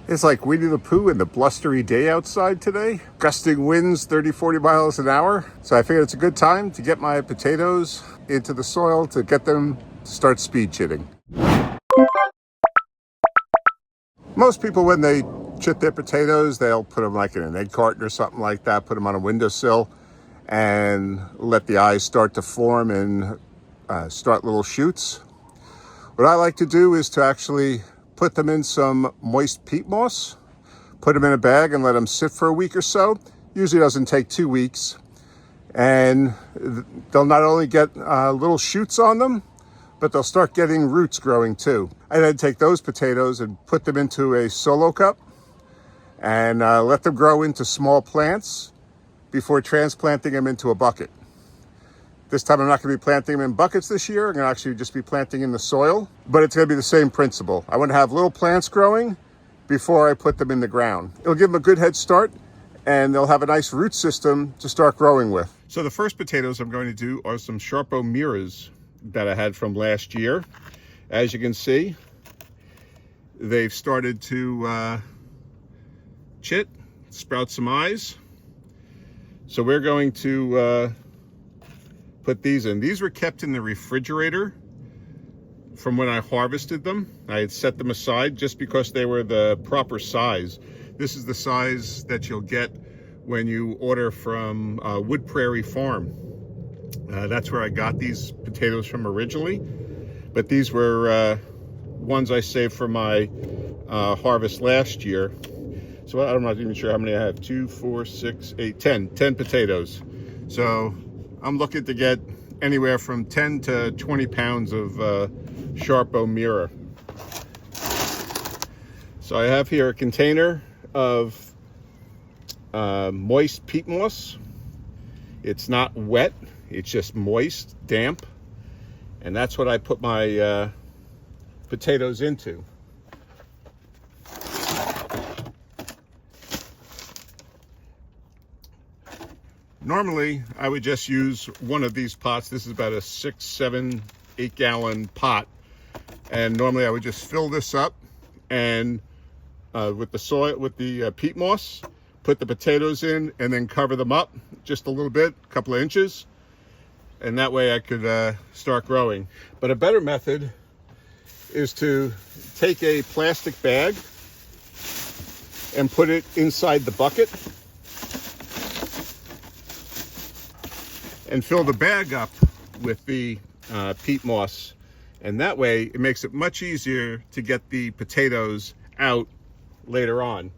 It's like Winnie the Pooh and the blustery day outside today. Gusting winds 30, 40 miles an hour. So I figured it's a good time to get my potatoes into the soil to get them to start speed chitting. Most people, when they chit their potatoes, they'll put them like in an egg carton or something like that, put them on a windowsill and let the eyes start to form and start little shoots. What I like to do is to actually put them in some moist peat moss, put them in a bag and let them sit for a week or so. Usually doesn't take 2 weeks. And they'll not only get little shoots on them, but they'll start getting roots growing too. I then take those potatoes and put them into a solo cup and let them grow into small plants before transplanting them into a bucket. This time I'm not going to be planting them in buckets this year. I'm going to actually just be planting in the soil, but it's going to be the same principle. I want to have little plants growing before I put them in the ground. It'll give them a good head start and they'll have a nice root system to start growing with. So the first potatoes I'm going to do are some Sharpo Miras that I had from last year. As you can see, they've started to chit, sprout some eyes. So we're going to put these in. These were kept in the refrigerator from when I harvested them. I had set them aside just because they were the proper size. This is the size that you'll get when you order from Wood Prairie Farm. That's where I got these potatoes from originally. But these were ones I saved for my harvest last year. So I'm not even sure how many I have. 2, 4, 6, 8, 10 potatoes. So I'm looking to get anywhere from 10 to 20 pounds of Sharpo Mira. So I have here a container of moist peat moss. It's not wet, it's just moist, damp. And that's what I put my potatoes into. Normally, I would just use one of these pots. This is about a 6, 7, 8 gallon pot. And normally I would just fill this up and with the soil, with the peat moss, put the potatoes in and then cover them up just a little bit, a couple of inches. And that way I could start growing. But a better method is to take a plastic bag and put it inside the bucket and fill the bag up with the peat moss. And that way it makes it much easier to get the potatoes out later on.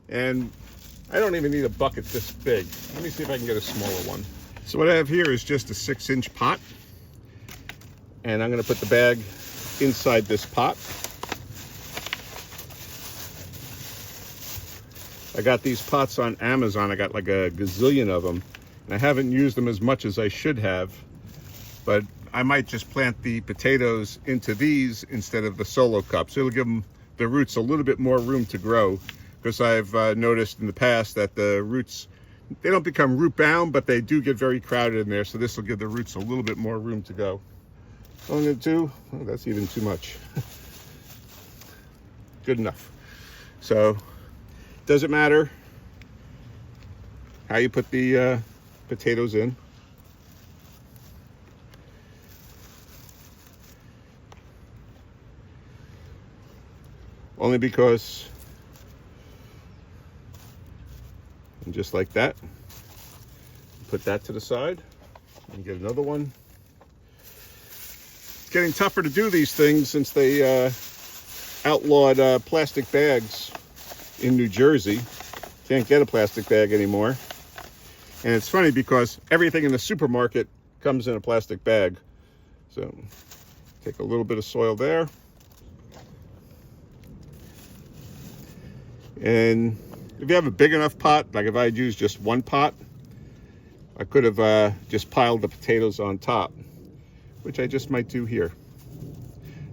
And I don't even need a bucket this big. Let me see if I can get a smaller one. So what I have here is just a 6-inch pot. And I'm gonna put the bag inside this pot. I got these pots on Amazon. I got like a gazillion of them. And I haven't used them as much as I should have, but I might just plant the potatoes into these instead of the solo cups. It'll give them, the roots, a little bit more room to grow, because I've noticed in the past that the roots, they don't become root bound, but they do get very crowded in there. So this will give the roots a little bit more room to go. So I'm going to do, oh, that's even too much. Good enough. So doesn't matter how you put the potatoes in. Only because, and just like that, put that to the side and get another one. It's getting tougher to do these things since they outlawed plastic bags in New Jersey. Can't get a plastic bag anymore. And it's funny because everything in the supermarket comes in a plastic bag. So take a little bit of soil there. And if you have a big enough pot, like if I had used just one pot, I could have just piled the potatoes on top, which I just might do here.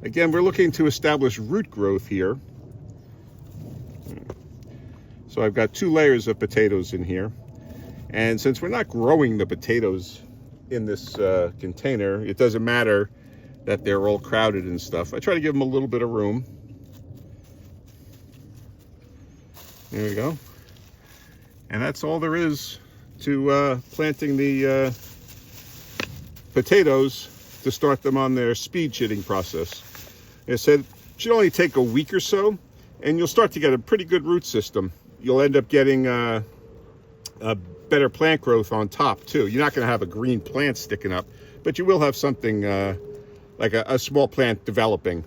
Again, we're looking to establish root growth here. So I've got 2 layers of potatoes in here. And since we're not growing the potatoes in this container, it doesn't matter that they're all crowded and stuff. I try to give them a little bit of room. There we go. And that's all there is to planting the potatoes to start them on their speed chitting process. Like I said, it should only take a week or so, and you'll start to get a pretty good root system. You'll end up getting a better plant growth on top too. You're not going to have a green plant sticking up, but you will have something like a small plant developing.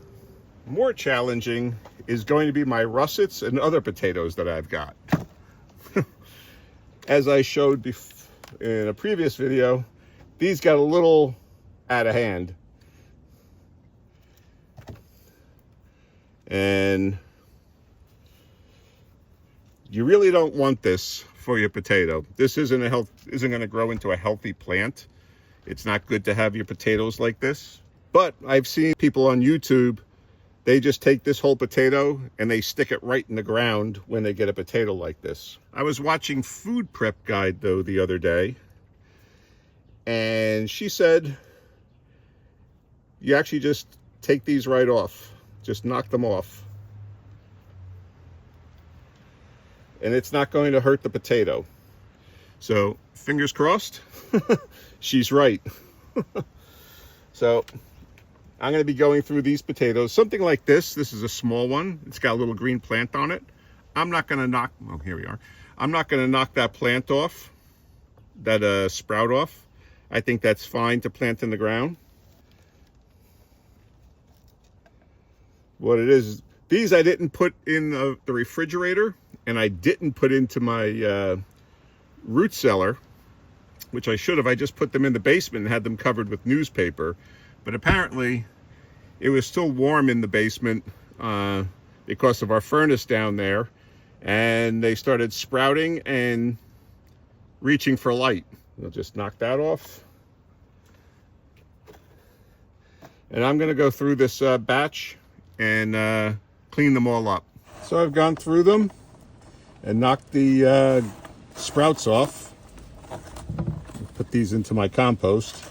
More challenging is going to be my russets and other potatoes that I've got. As I showed in a previous video, these got a little out of hand. And you really don't want this for your potato. This isn't going to grow into a healthy plant. It's not good to have your potatoes like this. But I've seen people on YouTube, they just take this whole potato and they stick it right in the ground when they get a potato like this. I was watching Food Prep Guide though the other day, and she said you actually just take these right off. Just knock them off. And it's not going to hurt the potato. So fingers crossed, she's right. So I'm going to be going through these potatoes. Something like this. This is a small one. It's got a little green plant on it. I'm not going to knock, oh, here we are. I'm not going to knock that plant off, that sprout off. I think that's fine to plant in the ground. What it is, these I didn't put in the refrigerator, and I didn't put into my root cellar, which I should have. I just put them in the basement and had them covered with newspaper. But apparently it was still warm in the basement because of our furnace down there, and they started sprouting and reaching for light. We'll just knock that off. And I'm going to go through this batch and clean them all up. So I've gone through them and knocked the sprouts off. Put these into my compost.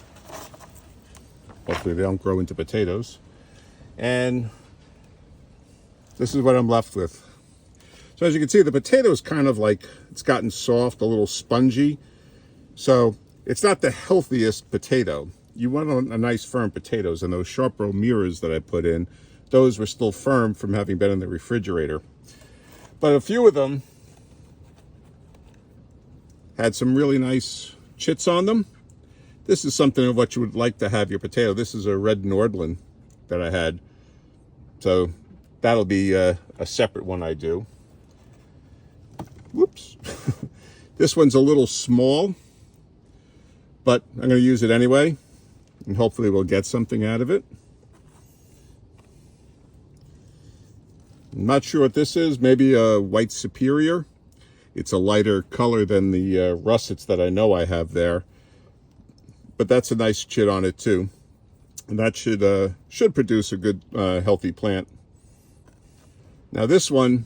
Hopefully they don't grow into potatoes. And this is what I'm left with. So as you can see, the potato is kind of like, it's gotten soft, a little spongy. So it's not the healthiest potato. You want a nice firm potatoes, and those sharp row mirrors that I put in, those were still firm from having been in the refrigerator. But a few of them had some really nice chits on them. This is something of what you would like to have your potato. This is a red Nordland that I had. So that'll be a separate one I do. Whoops. This one's a little small, but I'm going to use it anyway, and hopefully we'll get something out of it. I'm not sure what this is. Maybe a white superior. It's a lighter color than the russets that I know I have there. But that's a nice chit on it too. And that should produce a good, healthy plant. Now this one,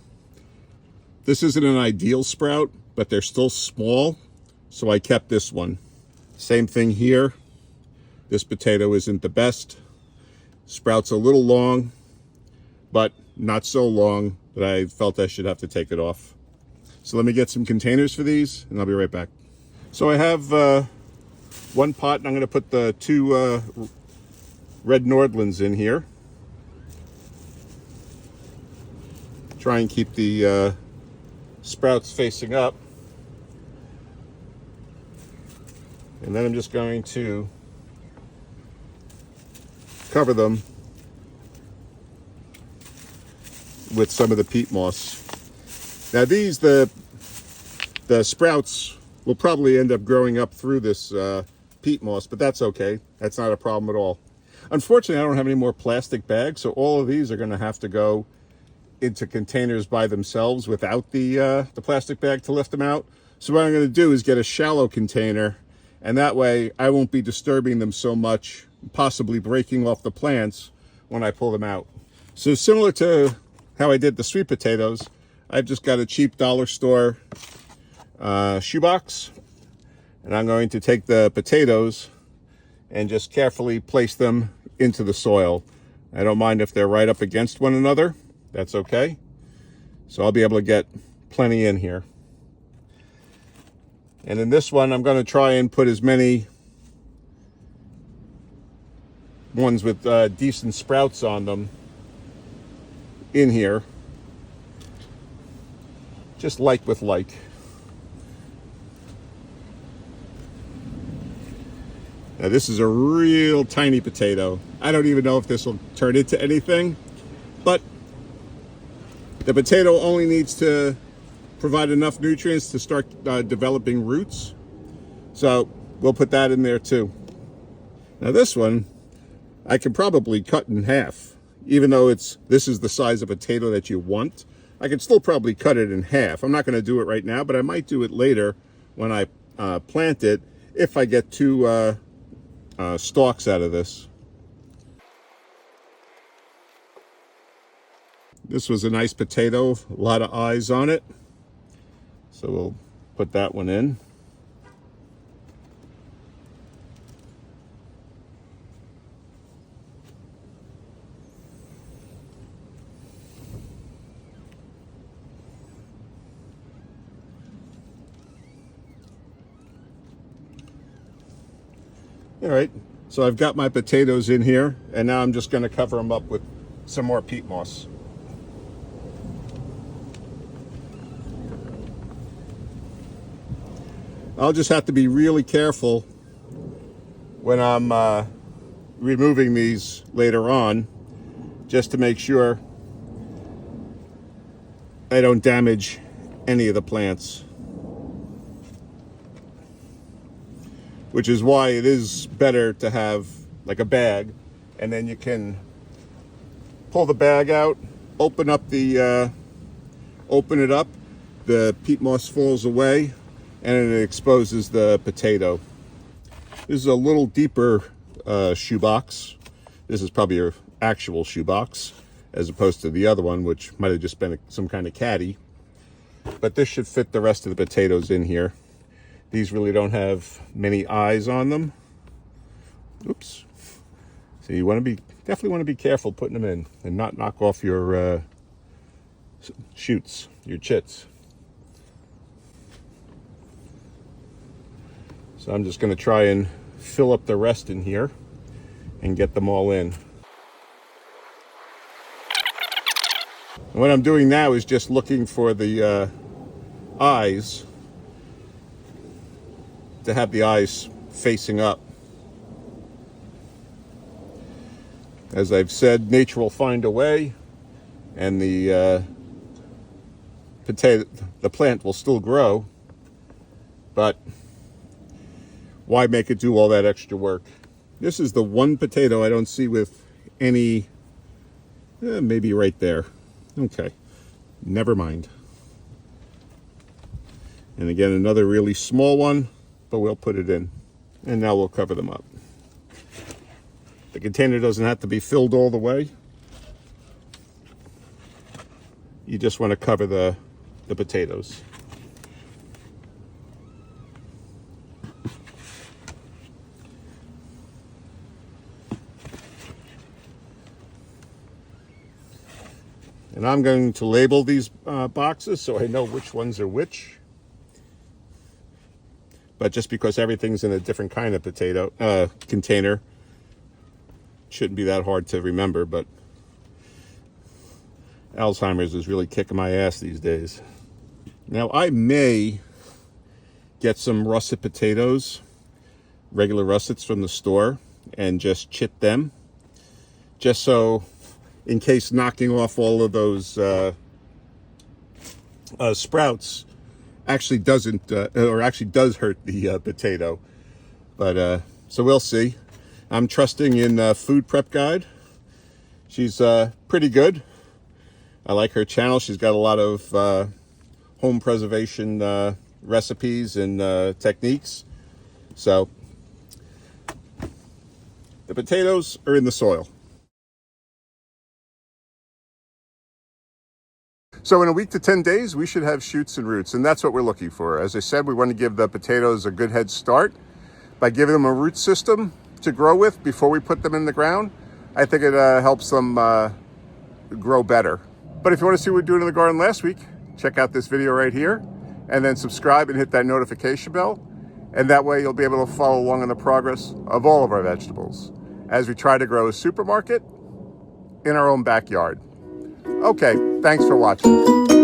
this isn't an ideal sprout, but they're still small. So I kept this one. Same thing here. This potato isn't the best. Sprouts a little long, but not so long that I felt I should have to take it off. So let me get some containers for these, and I'll be right back. So I have one pot, and I'm going to put the two red Nordlands in here. Try and keep the sprouts facing up. And then I'm just going to cover them with some of the peat moss. Now these, the sprouts will probably end up growing up through this peat moss, but that's okay. That's not a problem at all. Unfortunately, I don't have any more plastic bags, so all of these are going to have to go into containers by themselves without the plastic bag to lift them out. So what I'm going to do is get a shallow container, and that way I won't be disturbing them so much, possibly breaking off the plants when I pull them out. So similar to how I did the sweet potatoes, I've just got a cheap dollar store shoebox, and I'm going to take the potatoes and just carefully place them into the soil. I don't mind if they're right up against one another. That's okay. So I'll be able to get plenty in here. And in this one, I'm going to try and put as many ones with decent sprouts on them in here, just like with like. Now this is a real tiny potato. I don't even know if this will turn into anything, but the potato only needs to provide enough nutrients to start developing roots. So we'll put that in there too. Now this one, I can probably cut in half. Even though this is the size of potato that you want, I can still probably cut it in half. I'm not going to do it right now, but I might do it later when I plant it, if I get two stalks out of this. This was a nice potato, a lot of eyes on it. So we'll put that one in. All right, so I've got my potatoes in here, and now I'm just going to cover them up with some more peat moss. I'll just have to be really careful when I'm removing these later on, just to make sure I don't damage any of the plants. Which is why it is better to have like a bag, and then you can pull the bag out, open it up, the peat moss falls away, and it exposes the potato. This is a little deeper shoebox. This is probably your actual shoebox, as opposed to the other one, which might have just been some kind of caddy. But this should fit the rest of the potatoes in here. These really don't have many eyes on them. Oops. So you definitely want to be careful putting them in and not knock off your shoots, your chits. So I'm just going to try and fill up the rest in here and get them all in. And what I'm doing now is just looking for the eyes, to have the eyes facing up. As I've said, nature will find a way, and the plant will still grow, but why make it do all that extra work? This is the one potato I don't see with any, maybe right there. Okay, never mind. And again, another really small one, but we'll put it in, and now we'll cover them up. The container doesn't have to be filled all the way. You just want to cover the potatoes. And I'm going to label these boxes so I know which ones are which. But just because everything's in a different kind of potato container, shouldn't be that hard to remember, but Alzheimer's is really kicking my ass these days. Now I may get some russet potatoes, regular russets from the store, and just chit them, just so in case knocking off all of those sprouts actually doesn't, or actually does hurt the potato. But so we'll see. I'm trusting in Food Prep Guide. She's pretty good. I like her channel. She's got a lot of home preservation recipes and techniques. So the potatoes are in the soil. So in a week to 10 days, we should have shoots and roots, and that's what we're looking for. As I said, we want to give the potatoes a good head start by giving them a root system to grow with before we put them in the ground. I think it helps them grow better. But if you want to see what we're doing in the garden last week, check out this video right here, and then subscribe and hit that notification bell. And that way you'll be able to follow along on the progress of all of our vegetables as we try to grow a supermarket in our own backyard. Okay, thanks for watching.